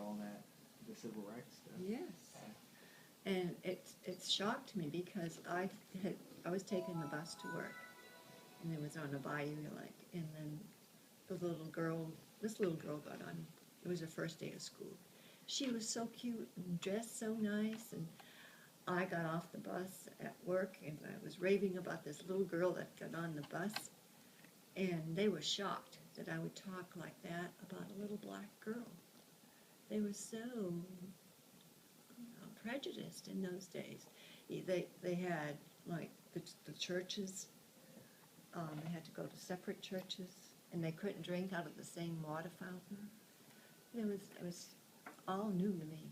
all that, the civil rights stuff. Yes. And it shocked me because I was taking the bus to work, and it was on a bayou, like, and then this little girl got on. It was her first day of school. She was so cute and dressed so nice, and I got off the bus at work, and I was raving about this little girl that got on the bus, and they were shocked that I would talk like that about a little black girl. They were so prejudiced in those days. They had, like, the churches, they had to go to separate churches, and they couldn't drink out of the same water fountain. It was all new to me.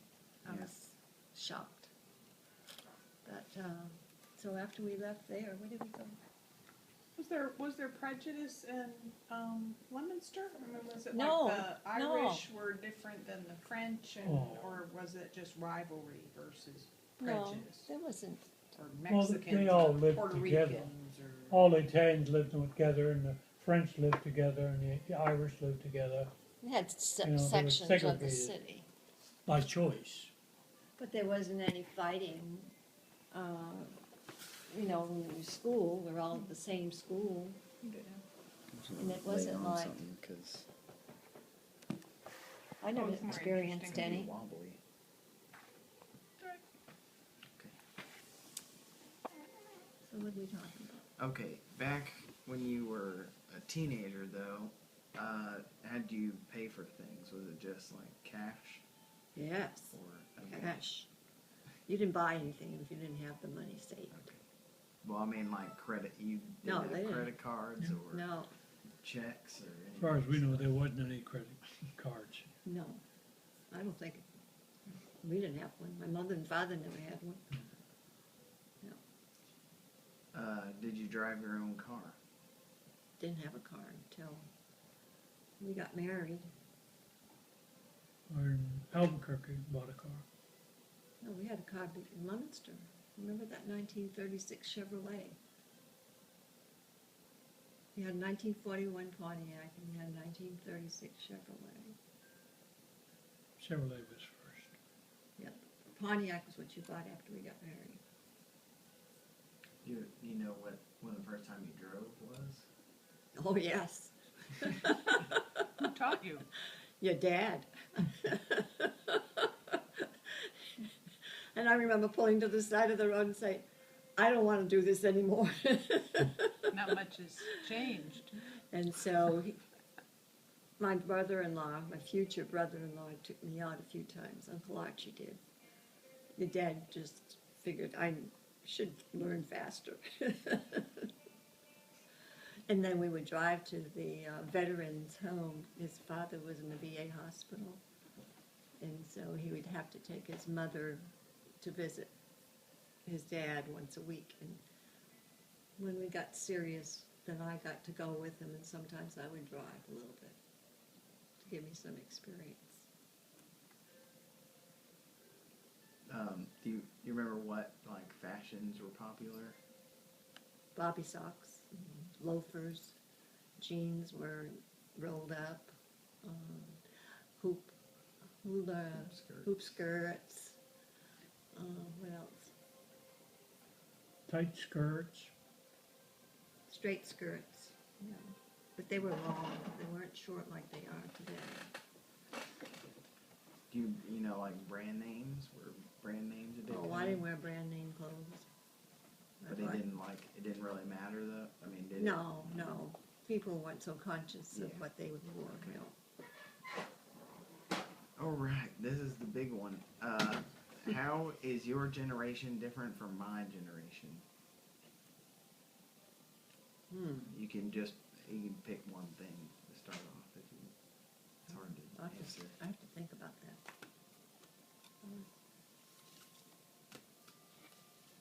I Yeah. was shocked. But, so after we left there, where did we go? Was there prejudice in Leominster? I mean, was it No, like the no. Irish were different than the French, or was it just rivalry versus No, prejudice? there wasn't. Or Well, Mexicans, they all or lived Puerto together. Ricans, or All the Italians lived together, and the French lived together, and the Irish lived together We had You know, they were sections of the segregated. city. by choice. But there wasn't any fighting, in school, we're all at the same school. And it wasn't like- Because I never it's more experienced interesting. any. wobbly. So what are we talking about? Okay, back when you were a teenager, though, how do you pay for things? Was it just like cash Yes, or cash. You didn't buy anything if you didn't have the money saved. Okay. Well, I mean, like credit. You No, didn't they have didn't. credit cards or No, checks or anything. As far as we know, there wasn't any credit cards. no, I don't think, we didn't have one. My mother and father never had one. Did you drive your own car? Didn't have a car until we got married. Or in Albuquerque, bought a car. No, we had a car in Leominster. Remember that 1936 Chevrolet? We had a 1941 Pontiac and we had a 1936 Chevrolet. Chevrolet was first. Yep. Pontiac was what you bought after we got married. You know what when the first time you drove was? Oh, yes. who taught you? Your dad. And I remember pulling to the side of the road and saying, I don't want to do this anymore. Not much has changed. And so my brother-in-law, my future brother-in-law, took me out a few times. Uncle Archie did. Your dad just figured I should learn faster. And then we would drive to the veterans' home. His father was in the VA hospital. And so he would have to take his mother to visit his dad once a week. And when we got serious, then I got to go with him, and sometimes I would drive a little bit to give me some experience. Do you remember what like fashions were popular? Bobby socks, loafers, jeans were rolled up, hoop skirts. What else? Tight skirts. Straight skirts, but they were long. They weren't short like they are today. Do you know like brand names? Were brand names a big Oh, thing? I didn't wear brand name clothes. But it didn't really matter though. I mean, did it? No. People weren't so conscious of Yeah. what they would wore. All right, this is the big one. How is your generation different from my generation? You can pick one thing to start off if you. It's hard to answer. I have to think about that.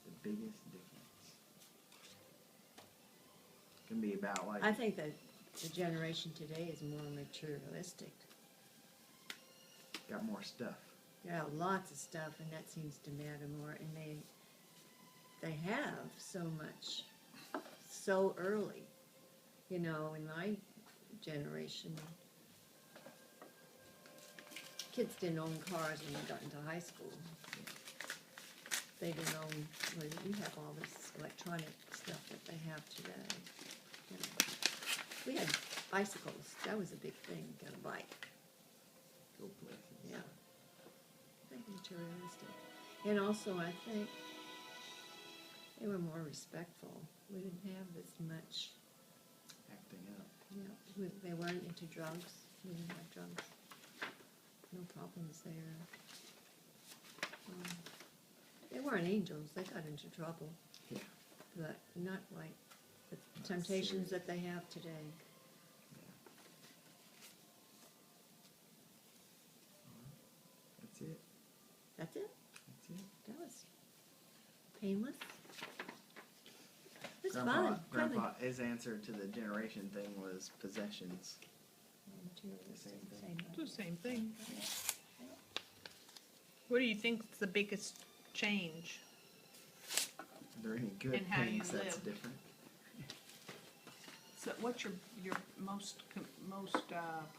The biggest difference can be about like. I think that the generation today is more materialistic. Got more stuff. Yeah, lots of stuff, and that seems to matter more. And they have so much so early. In my generation, kids didn't own cars when they got into high school. They didn't own, well, we have all this electronic stuff that they have today. You know. We had bicycles, that was a big thing, got a bike, Go places. yeah. Very materialistic. And also, I think they were more respectful. We didn't have as much, Acting up. you know, they weren't into drugs. We didn't have drugs. No problems there. They weren't angels. They got into trouble, Yeah. but not like the temptations that they have today. That's it. That's it. That's it. That was painless. It was Grandpa, fun. Grandpa, his answer to the generation thing was possessions. Materialistic, Same same It's the same thing. Yeah. What do you think is the biggest change? Are there any good And how you things that's live. different? So what's your most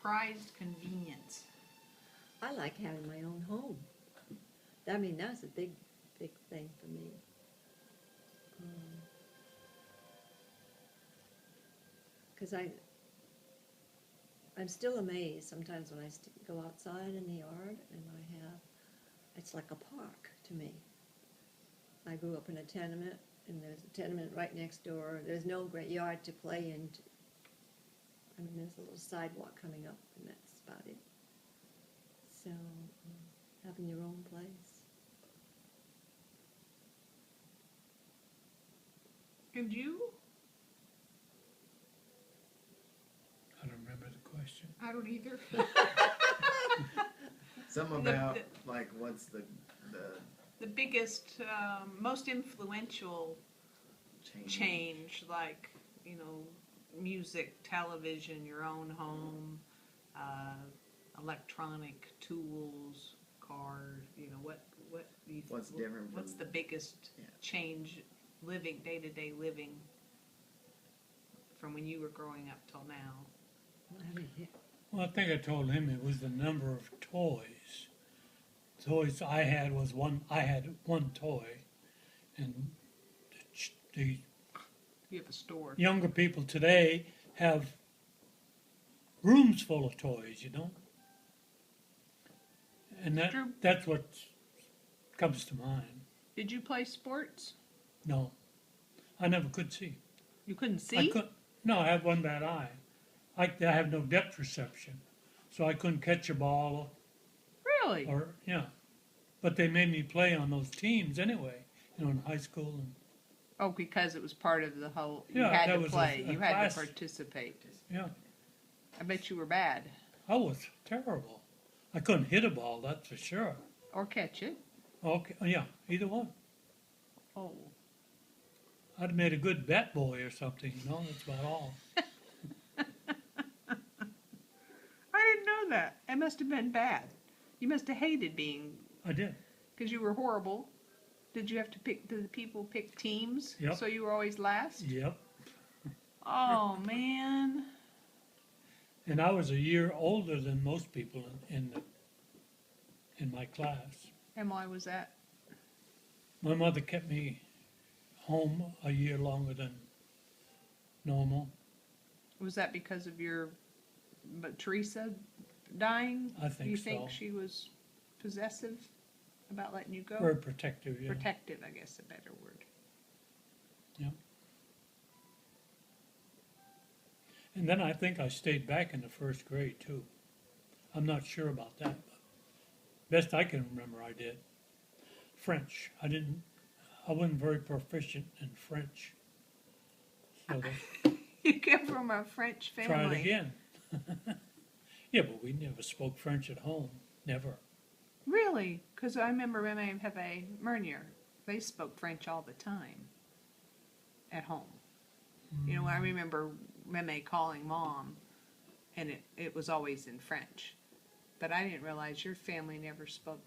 prized convenience? I like having my own home. I mean, that's a big, big thing for me. Because I'm still amazed sometimes when I go outside in the yard and it's like a park to me. I grew up in a tenement, and there's a tenement right next door. There's no great yard to play in. I mean, there's a little sidewalk coming up, and that's about it. So, having your own place. And you? I don't remember the question. I don't either. Something The- about like what's the The biggest, most influential change, like, you know, music, television, your own home, electronic tools, cars, you know, what do you What's different what's from- the biggest Yeah. change living, day-to-day living from when you were growing up till now? Well, I think I told him it was the number of toys. Toys I had was one. I had one toy, and the You have a store. younger people today have rooms full of toys. You know, and True. that's what comes to mind. Did you play sports? No, I never could see. You couldn't see? I could. No, I have one bad eye. I have no depth perception, so I couldn't catch a ball. Really? Or yeah, but they made me play on those teams anyway. You know, in high school, and Oh, because it was part of the whole, you Yeah, had that to was play, a you had class. to participate. yeah, I bet you were bad. I was terrible. I couldn't hit a ball, that's for sure. Or catch it. Okay, yeah, either one. Oh. I'd have made a good bat boy or something. You know, that's about all. I didn't know that. It must have been bad. You must have hated being, I did. because you were horrible. Did you have to pick, did the people pick teams? Yep. So you were always last? Yep. Oh, man. And I was a year older than most people in my class. And why was that? My mother kept me home a year longer than normal. Was that because of your, but Teresa dying? I think You so. think she was possessive about letting you go? Very protective, yeah. Protective, I guess, a better word. And then I think I stayed back in the first grade too. I'm not sure about that, but best I can remember I did. French. I wasn't very proficient in French. So they You came from a French family. tried again. Yeah, but we never spoke French at home. Never. Really? Because I remember Meme Pepe Mernier. They spoke French all the time at home. You know, I remember Meme calling Mom, and it was always in French. But I didn't realize your family never spoke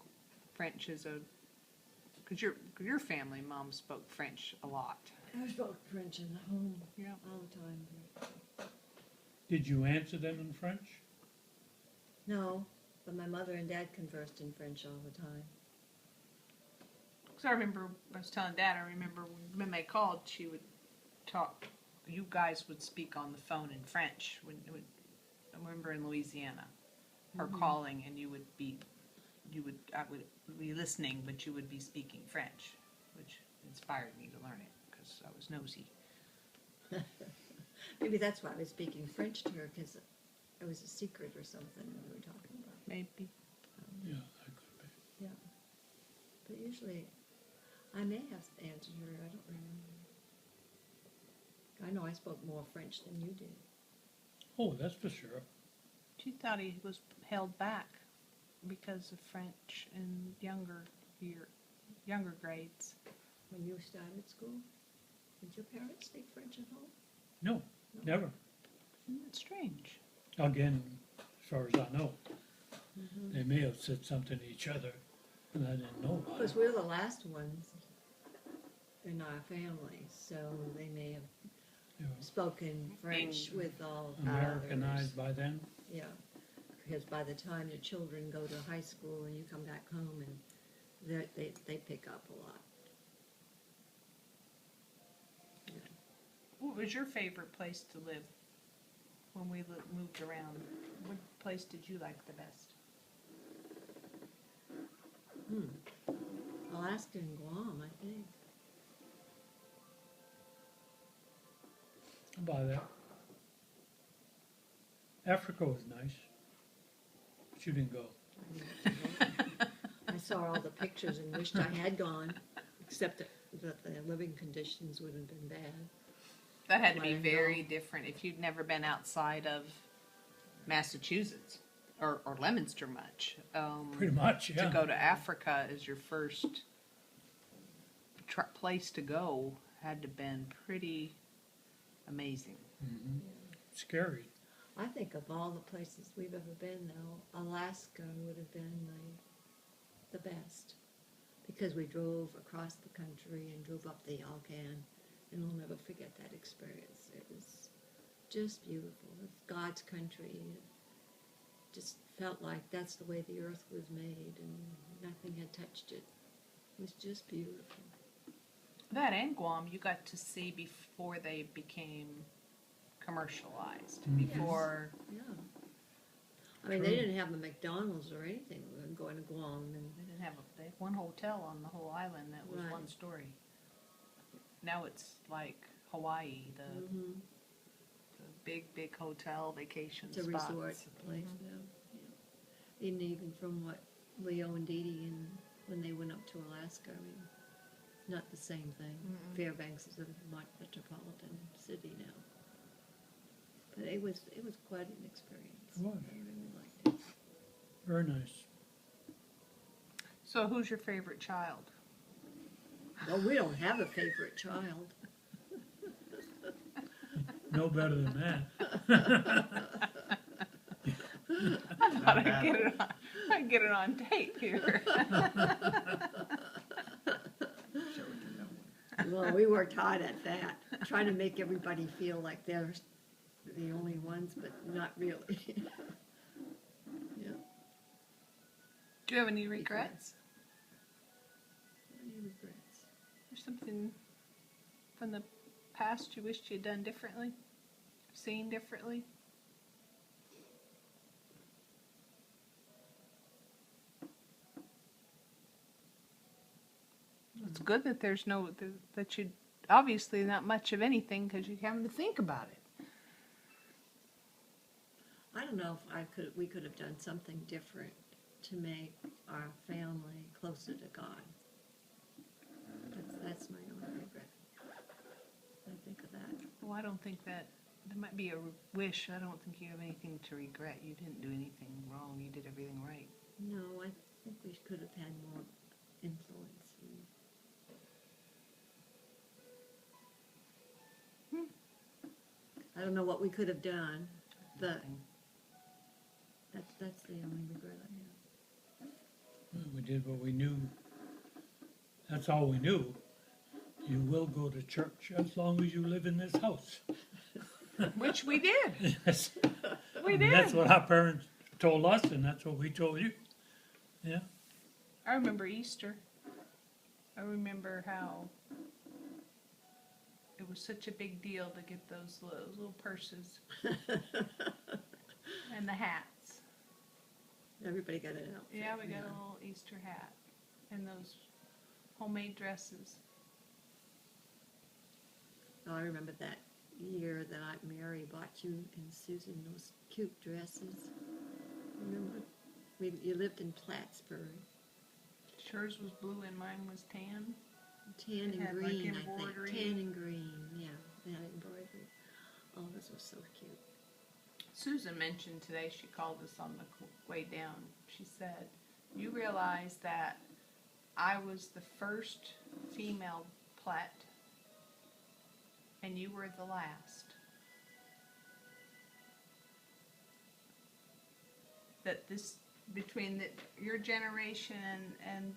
French as a... Because your family, Mom, spoke French a lot. I spoke French in the home Yeah. all the time. Did you answer them in French? No, But my mother and dad conversed in French all the time. Because I remember, I was telling Dad, I remember when Meme called, she would talk, you guys would speak on the phone in French. I remember in Louisiana, her calling, and I would be listening, but you would be speaking French, which inspired me to learn it, because I was nosy. Maybe that's why I was speaking French to her, because it was a secret or something we were talking about. Maybe. Yeah, that could be. Yeah. But usually, I may have answered her, I don't remember. I know I spoke more French than you did. Oh, that's for sure. She thought he was held back because of French in younger grades. When you started school, did your parents speak French at home? No, never. Isn't that strange? Again, as far as I know, they may have said something to each other, and I didn't know about Because it. we're the last ones in our family, so they may have They were spoken French with all others. Americanized by then. Yeah, because by the time the children go to high school and you come back home, and they pick up a lot. Yeah. What was your favorite place to live when we moved around? What place did you like the best? Alaska and Guam, I think. I'll buy that. Africa was nice, but you didn't go. I didn't get to go. I saw all the pictures and wished I had gone, except that the living conditions would have been bad. That had to be I very know. different if you'd never been outside of Massachusetts or Leominster much. Pretty much, yeah. To go to Africa as your first place to go had to been pretty amazing. Mhm. Scary. I think of all the places we've ever been, though, Alaska would have been the best. Because we drove across the country and drove up the Yalkan, and I'll never forget that experience. It was just beautiful. It's God's country. It just felt like that's the way the earth was made, and nothing had touched it. It was just beautiful. That and Guam you got to see before they became commercialized. Mhm. Before Yeah. I mean, they True. didn't have a McDonald's or anything. We were going to Guam, and they didn't have they had one hotel on the whole island that was Right. one story. Now it's like Hawaii, the big hotel vacation it's a spots. resort place now. Yeah. And even from what Leo and Dee Dee and when they went up to Alaska, I mean, not the same thing. Mm-mm. Fairbanks is a metropolitan city now. But it was quite an experience. It was. I really liked it. Very nice. So who's your favorite child? Well, we don't have a favorite child. No better than that. I thought I'd get it on tape here. Show it to no one. Well, we worked hard at that, trying to make everybody feel like they're the only ones, but not really. Yeah. Do you have any regrets? Any regrets? There's something from the past you wished you'd done differently? Seen differently? It's good that there's that you obviously not much of anything because you're having to think about it. I don't know if we could have done something different to make our family closer to God. That's my only regret. I think of that. Well, I don't think that might be a wish. I don't think you have anything to regret. You didn't do anything wrong. You did everything right. No, I think we could have had more influence. I don't know what we could have done, but Nothing. that's the only regret I have. Well, we did what we knew. That's all we knew. You will go to church as long as you live in this house. Which we did. Yes. We And did. that's what our parents told us, and that's what we told you. Yeah. I remember Easter. I remember how it was such a big deal to get those little purses and the hats. Everybody got an outfit. Yeah, we got a little Easter hat and those homemade dresses. Oh, I remember that year that Aunt Mary bought you and Susan those cute dresses. Remember? You lived in Plattsburgh. Hers was blue and mine was tan. Tan It and had, like, green, I embroidery. think. Tan and green, yeah. They had embroidery. Oh, this was so cute. Susan mentioned today, she called us on the way down. She said, you realize that I was the first female Platt and you were the last. That this, between your generation and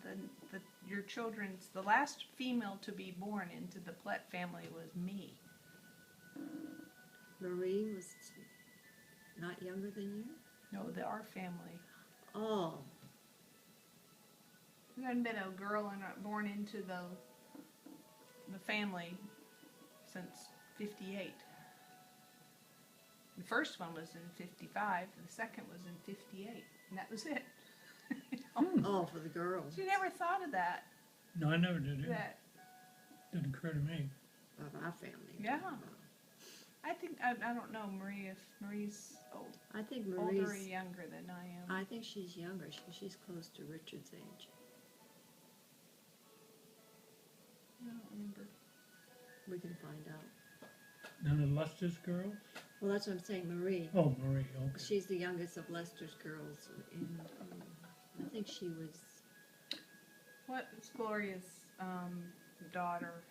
your children's, the last female to be born into the Platt family was me. Marie was not younger than you? No, our family. Oh, There hadn't been a girl born into the family since 58. The first one was in 55, the second was in 58, and that was it. You know? oh, for the girls She never thought of that. No, I never did. It That didn't occur to me. of our family. Yeah. I think I don't know Marie if Marie's I think older or Marie's, younger than I am. I think she's younger. She's close to Richard's age. I don't remember. We can find out. None of Lester's girls? Well, that's what I'm saying, Marie. Oh, Marie, okay. She's the youngest of Lester's girls, and I think she was. What's Gloria's daughter?